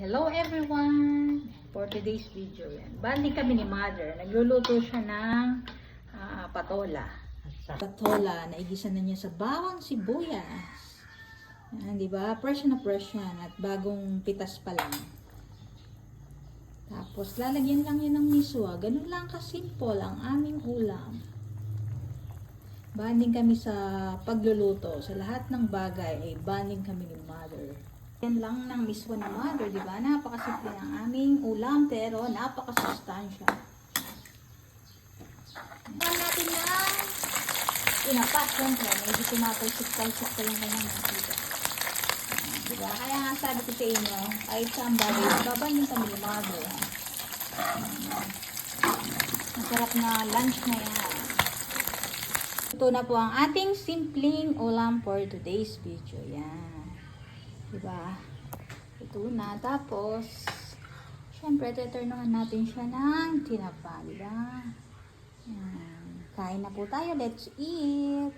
Hello everyone! For today's video yan. Bali kami ni Mother. Nagluluto siya ng patola. Patola na igisa na niya sa bawang sibuyas. Yan, di ba? Fresh na fresh yan at bagong pitas pa lang. Tapos lalagyan lang yan ng miswa. Ganun lang kasimple ang aming ulam. Banding kami sa pagluluto. Sa lahat ng bagay ay banding kami ni Mother. Yan lang ng miswa ni Mother, di ba? Napakasimple ng aming ulam pero napakasustansya. Yan natin na tinapa. Siyempre, medyo tumatalsik-talsik pa yung kanyang nakita. Di ba? Kaya nga sabi ko sa inyo, kahit saan bagay, babanding kami ni Mother. Masarap na lunch na yan. Ito na po ang ating simpleng ulam for today's video. Yan. Diba? Ito na. Tapos, syempre, teturnuhan natin siya ng tinapa. Diba? Yan. Kain na po tayo. Let's eat!